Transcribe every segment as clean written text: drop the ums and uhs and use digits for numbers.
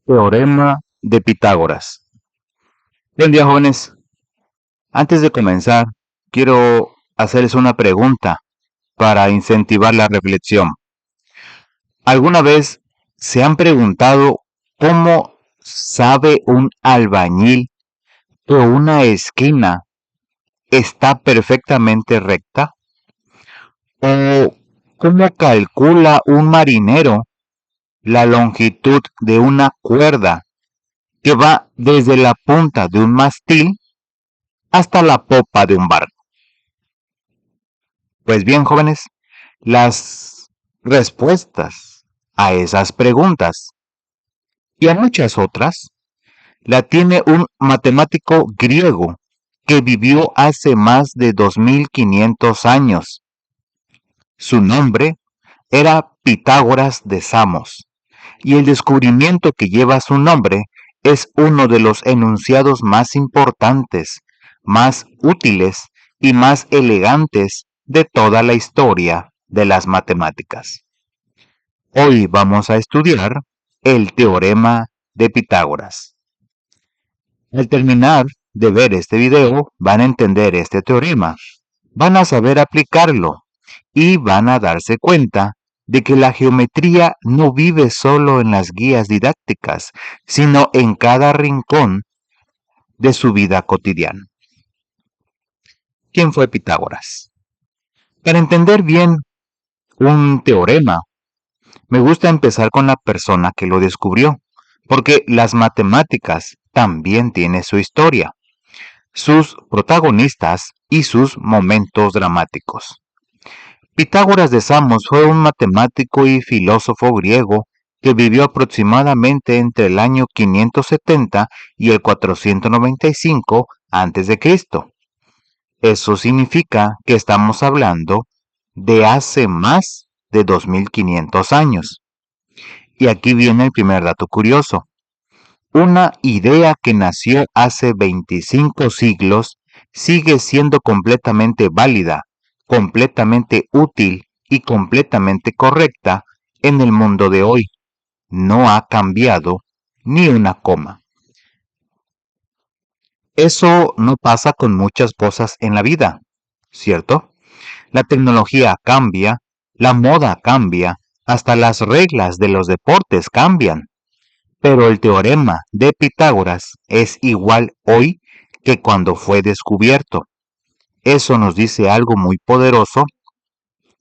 Teorema de Pitágoras. Buen día, jóvenes. Antes de comenzar, quiero hacerles una pregunta para incentivar la reflexión. ¿Alguna vez se han preguntado cómo sabe un albañil que una esquina está perfectamente recta? ¿O cómo calcula un marinero la longitud de una cuerda que va desde la punta de un mástil hasta la popa de un barco? Pues bien, jóvenes, las respuestas a esas preguntas y a muchas otras la tiene un matemático griego que vivió hace más de 2500 años. Su nombre era Pitágoras de Samos, y el descubrimiento que lleva su nombre es uno de los enunciados más importantes, más útiles y más elegantes de toda la historia de las matemáticas. Hoy vamos a estudiar el teorema de Pitágoras. Al terminar de ver este video, van a entender este teorema, van a saber aplicarlo y van a darse cuenta de que la geometría no vive solo en las guías didácticas, sino en cada rincón de su vida cotidiana. ¿Quién fue Pitágoras? Para entender bien un teorema, me gusta empezar con la persona que lo descubrió, porque las matemáticas también tienen su historia, sus protagonistas y sus momentos dramáticos. Pitágoras de Samos fue un matemático y filósofo griego que vivió aproximadamente entre el año 570 y el 495 a.C. Eso significa que estamos hablando de hace más de 2500 años. Y aquí viene el primer dato curioso. Una idea que nació hace 25 siglos sigue siendo completamente válida, completamente útil y completamente correcta en el mundo de hoy. No ha cambiado ni una coma. Eso no pasa con muchas cosas en la vida, ¿cierto? La tecnología cambia, la moda cambia, hasta las reglas de los deportes cambian. Pero el teorema de Pitágoras es igual hoy que cuando fue descubierto. Eso nos dice algo muy poderoso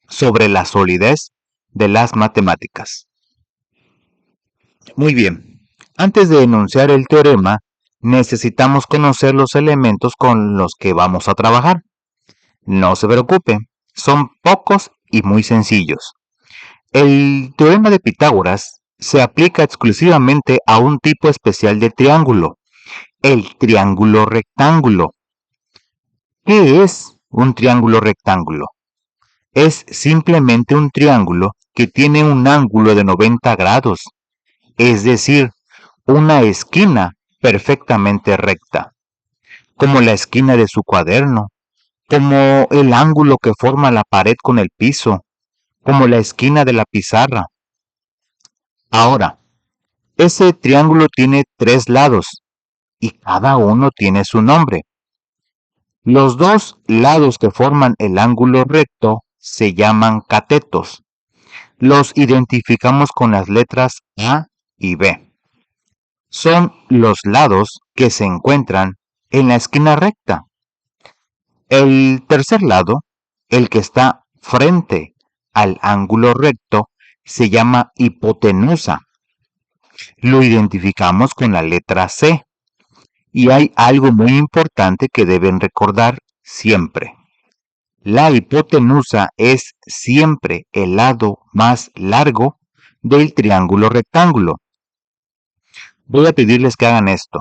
sobre la solidez de las matemáticas. Muy bien, antes de enunciar el teorema, necesitamos conocer los elementos con los que vamos a trabajar. No se preocupe, son pocos y muy sencillos. El teorema de Pitágoras se aplica exclusivamente a un tipo especial de triángulo, el triángulo rectángulo. ¿Qué es un triángulo rectángulo? Es simplemente un triángulo que tiene un ángulo de 90 grados, es decir, una esquina perfectamente recta, como la esquina de su cuaderno, como el ángulo que forma la pared con el piso, como la esquina de la pizarra. Ahora, ese triángulo tiene 3 lados y cada uno tiene su nombre. Los dos lados que forman el ángulo recto se llaman catetos. Los identificamos con las letras A y B. Son los lados que se encuentran en la esquina recta. El tercer lado, el que está frente al ángulo recto, se llama hipotenusa. Lo identificamos con la letra C. Y hay algo muy importante que deben recordar siempre. La hipotenusa es siempre el lado más largo del triángulo rectángulo. Voy a pedirles que hagan esto.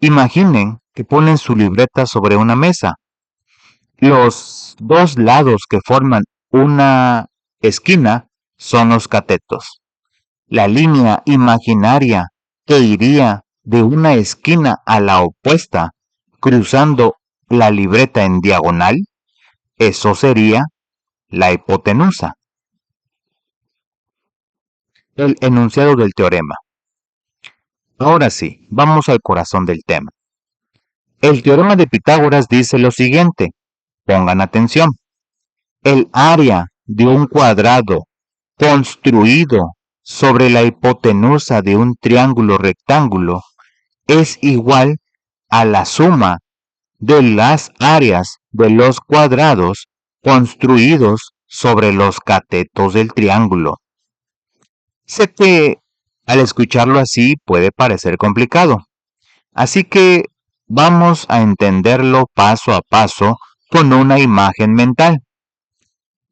Imaginen que ponen su libreta sobre una mesa. Los dos lados que forman una esquina son los catetos. La línea imaginaria que iría de una esquina a la opuesta, cruzando la libreta en diagonal, eso sería la hipotenusa. El enunciado del teorema. Ahora sí, vamos al corazón del tema. El teorema de Pitágoras dice lo siguiente. Pongan atención. El área de un cuadrado construido sobre la hipotenusa de un triángulo rectángulo es igual a la suma de las áreas de los cuadrados construidos sobre los catetos del triángulo. Sé que al escucharlo así puede parecer complicado, así que vamos a entenderlo paso a paso con una imagen mental.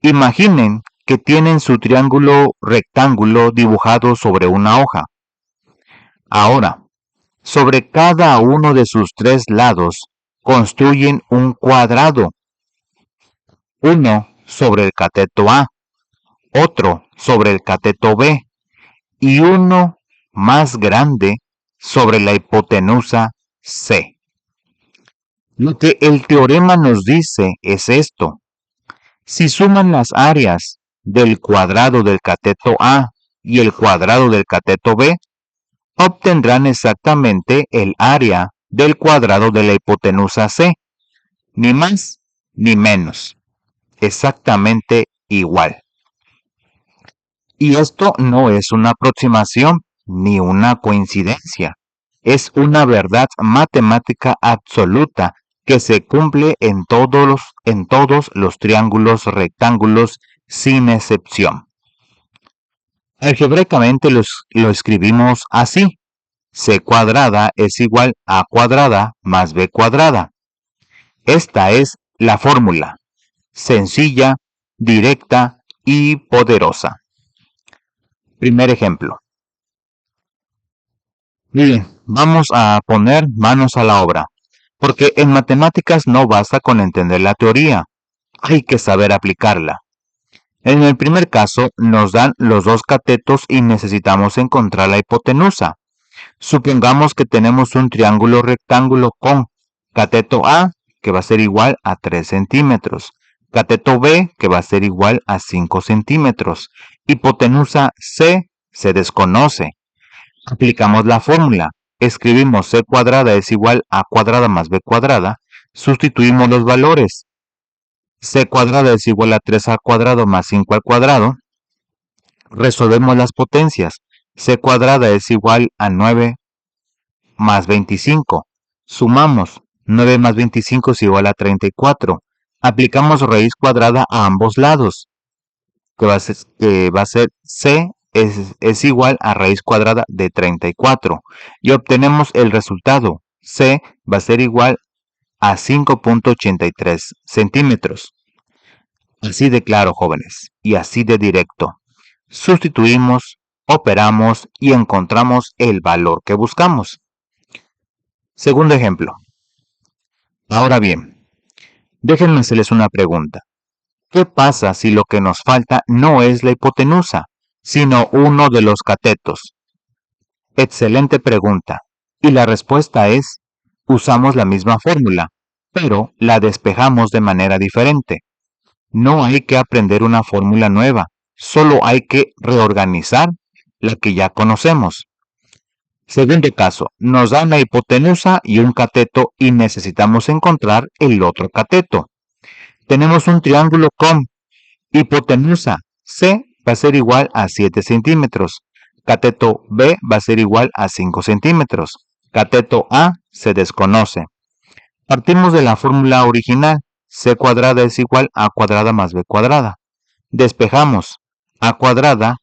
Imaginen que tienen su triángulo rectángulo dibujado sobre una hoja. Ahora, sobre cada uno de sus tres lados construyen un cuadrado. Uno sobre el cateto A, otro sobre el cateto B y uno más grande sobre la hipotenusa C. Lo que el teorema nos dice es esto. Si suman las áreas del cuadrado del cateto A y el cuadrado del cateto B, obtendrán exactamente el área del cuadrado de la hipotenusa C, ni más ni menos, exactamente igual. Y esto no es una aproximación ni una coincidencia, es una verdad matemática absoluta que se cumple en todos los triángulos rectángulos sin excepción. Algebraicamente lo escribimos así. C cuadrada es igual a cuadrada más B cuadrada. Esta es la fórmula, sencilla, directa y poderosa. Primer ejemplo. Miren, vamos a poner manos a la obra, porque en matemáticas no basta con entender la teoría, hay que saber aplicarla. En el primer caso nos dan los dos catetos y necesitamos encontrar la hipotenusa. Supongamos que tenemos un triángulo rectángulo con cateto A, que va a ser igual a 3 centímetros, cateto B, que va a ser igual a 5 centímetros, hipotenusa C se desconoce. Aplicamos la fórmula, escribimos C cuadrada es igual a cuadrada más B cuadrada, sustituimos los valores. C cuadrada es igual a 3 al cuadrado más 5 al cuadrado. Resolvemos las potencias. C cuadrada es igual a 9 más 25. Sumamos. 9 más 25 es igual a 34. Aplicamos raíz cuadrada a ambos lados, que va a ser C es igual a raíz cuadrada de 34. Y obtenemos el resultado. C va a ser igual a 5.83 centímetros. Así de claro, jóvenes, y así de directo. Sustituimos, operamos y encontramos el valor que buscamos. Segundo ejemplo. Ahora bien, déjenme hacerles una pregunta. ¿Qué pasa si lo que nos falta no es la hipotenusa, sino uno de los catetos? Excelente pregunta. Y la respuesta es, usamos la misma fórmula, pero la despejamos de manera diferente. No hay que aprender una fórmula nueva, solo hay que reorganizar la que ya conocemos. Segundo caso, nos dan la hipotenusa y un cateto y necesitamos encontrar el otro cateto. Tenemos un triángulo con hipotenusa C va a ser igual a 7 centímetros, cateto B va a ser igual a 5 centímetros, cateto A se desconoce. Partimos de la fórmula original, C cuadrada es igual a cuadrada más B cuadrada. Despejamos, A cuadrada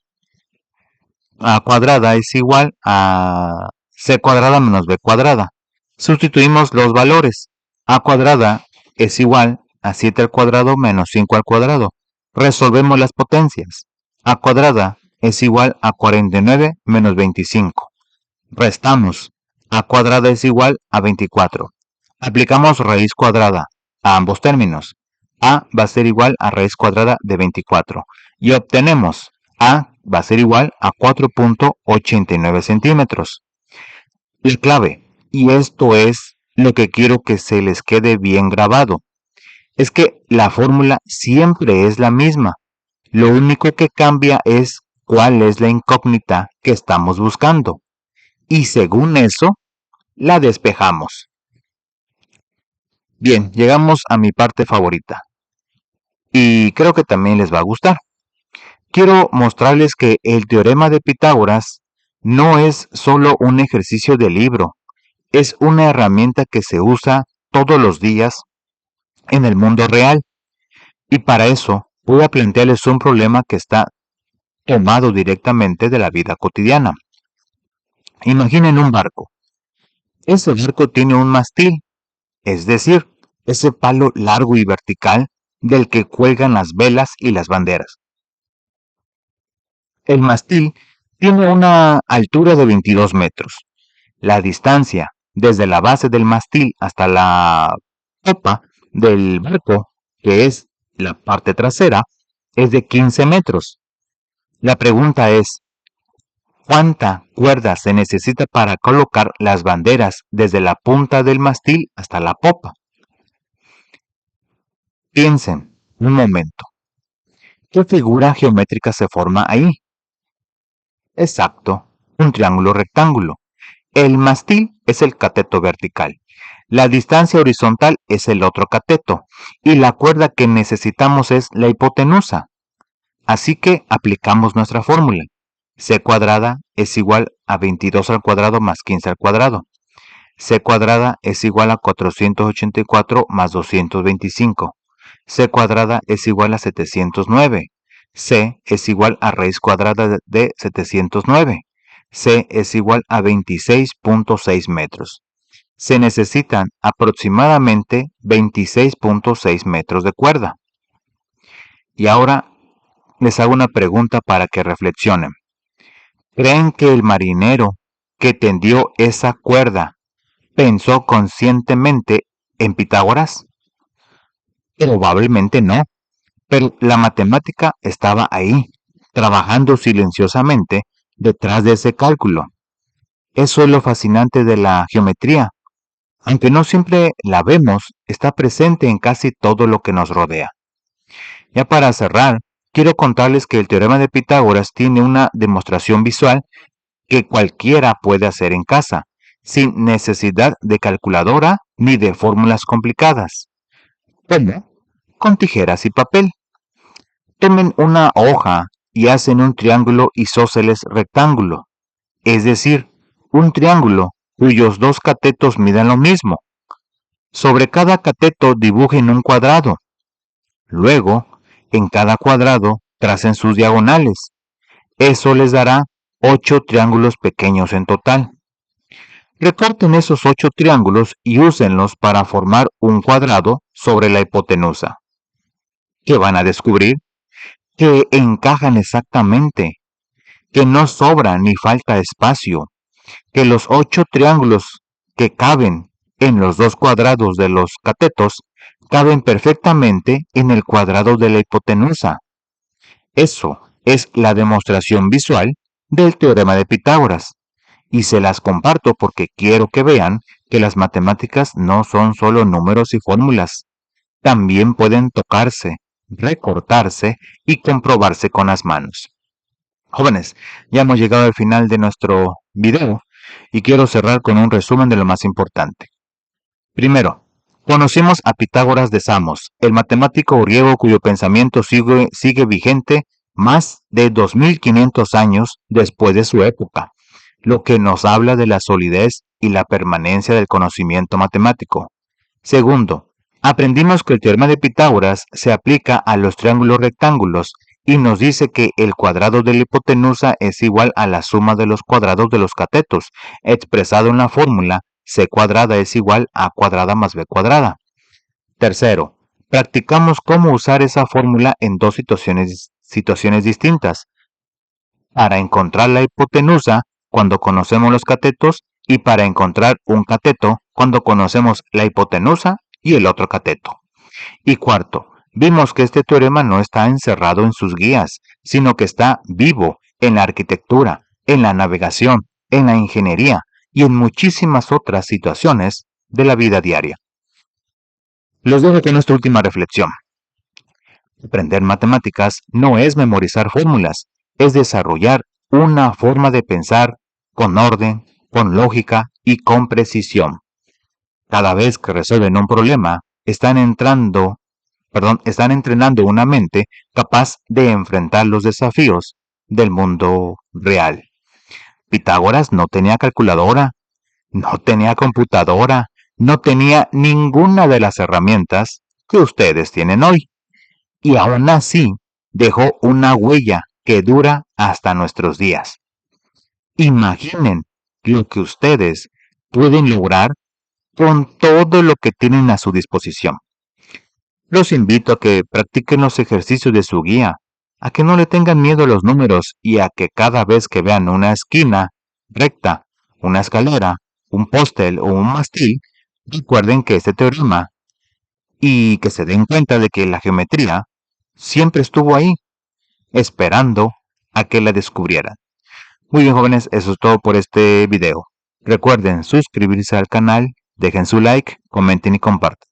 es igual a C cuadrada menos B cuadrada. Sustituimos los valores. A cuadrada es igual a 7 al cuadrado menos 5 al cuadrado. Resolvemos las potencias. A cuadrada es igual a 49 menos 25. Restamos. A cuadrada es igual a 24. Aplicamos raíz cuadrada a ambos términos. A va a ser igual a raíz cuadrada de 24. Y obtenemos A va a ser igual a 4.89 centímetros. La clave, y esto es lo que quiero que se les quede bien grabado, es que la fórmula siempre es la misma. Lo único que cambia es cuál es la incógnita que estamos buscando. y según eso, la despejamos. Bien, llegamos a mi parte favorita y creo que también les va a gustar. Quiero mostrarles que el teorema de Pitágoras no es solo un ejercicio de libro, es una herramienta que se usa todos los días en el mundo real. Y para eso voy a plantearles un problema que está tomado directamente de la vida cotidiana. Imaginen un barco. Ese barco tiene un mástil, es decir, ese palo largo y vertical del que cuelgan las velas y las banderas. El mástil tiene una altura de 22 metros. La distancia desde la base del mástil hasta la popa del barco, que es la parte trasera, es de 15 metros. La pregunta es, ¿cuánta cuerda se necesita para colocar las banderas desde la punta del mástil hasta la popa? Piensen un momento. ¿Qué figura geométrica se forma ahí? Exacto, un triángulo rectángulo. El mástil es el cateto vertical. La distancia horizontal es el otro cateto. Y la cuerda que necesitamos es la hipotenusa. Así que aplicamos nuestra fórmula. C cuadrada es igual a 22 al cuadrado más 15 al cuadrado. C cuadrada es igual a 484 más 225. C cuadrada es igual a 709. C es igual a raíz cuadrada de 709. C es igual a 26.6 metros. Se necesitan aproximadamente 26.6 metros de cuerda. Y ahora les hago una pregunta para que reflexionen. ¿Creen que el marinero que tendió esa cuerda pensó conscientemente en Pitágoras? Probablemente no, pero la matemática estaba ahí, trabajando silenciosamente detrás de ese cálculo. Eso es lo fascinante de la geometría. Aunque no siempre la vemos, está presente en casi todo lo que nos rodea. Ya para cerrar, quiero contarles que el teorema de Pitágoras tiene una demostración visual que cualquiera puede hacer en casa, sin necesidad de calculadora ni de fórmulas complicadas. ¿Cómo? Con tijeras y papel. Tomen una hoja y hacen un triángulo isósceles rectángulo, es decir, un triángulo cuyos dos catetos midan lo mismo. Sobre cada cateto dibujen un cuadrado. Luego, en cada cuadrado tracen sus diagonales. Eso les dará 8 triángulos pequeños en total. Recorten esos 8 triángulos y úsenlos para formar un cuadrado sobre la hipotenusa. ¿Qué van a descubrir? Que encajan exactamente, que no sobra ni falta espacio, que los 8 triángulos que caben en los dos cuadrados de los catetos caben perfectamente en el cuadrado de la hipotenusa. Eso es la demostración visual del teorema de Pitágoras. Y se las comparto porque quiero que vean que las matemáticas no son solo números y fórmulas. También pueden tocarse, recortarse y comprobarse con las manos. Jóvenes, ya hemos llegado al final de nuestro video y quiero cerrar con un resumen de lo más importante. Primero, conocimos a Pitágoras de Samos, el matemático griego cuyo pensamiento sigue vigente más de 2500 años después de su época, lo que nos habla de la solidez y la permanencia del conocimiento matemático. Segundo, aprendimos que el teorema de Pitágoras se aplica a los triángulos rectángulos y nos dice que el cuadrado de la hipotenusa es igual a la suma de los cuadrados de los catetos, expresado en la fórmula c cuadrada es igual a cuadrada más b cuadrada. Tercero, practicamos cómo usar esa fórmula en dos situaciones distintas, para encontrar la hipotenusa cuando conocemos los catetos y para encontrar un cateto cuando conocemos la hipotenusa y el otro cateto. Y cuarto, vimos que este teorema no está encerrado en sus guías, sino que está vivo en la arquitectura, en la navegación, en la ingeniería y en muchísimas otras situaciones de la vida diaria. Los dejo con nuestra última reflexión. Aprender matemáticas no es memorizar fórmulas, es desarrollar una forma de pensar con orden, con lógica y con precisión. Cada vez que resuelven un problema, están entrenando una mente capaz de enfrentar los desafíos del mundo real. Pitágoras no tenía calculadora, no tenía computadora, no tenía ninguna de las herramientas que ustedes tienen hoy. Y aún así dejó una huella que dura hasta nuestros días. Imaginen lo que ustedes pueden lograr con todo lo que tienen a su disposición. Los invito a que practiquen los ejercicios de su guía, a que no le tengan miedo a los números y a que cada vez que vean una esquina recta, una escalera, un póster o un mástil, recuerden que este teorema y que se den cuenta de que la geometría siempre estuvo ahí, esperando a que la descubrieran. Muy bien, jóvenes, eso es todo por este video. Recuerden suscribirse al canal, dejen su like, comenten y compartan.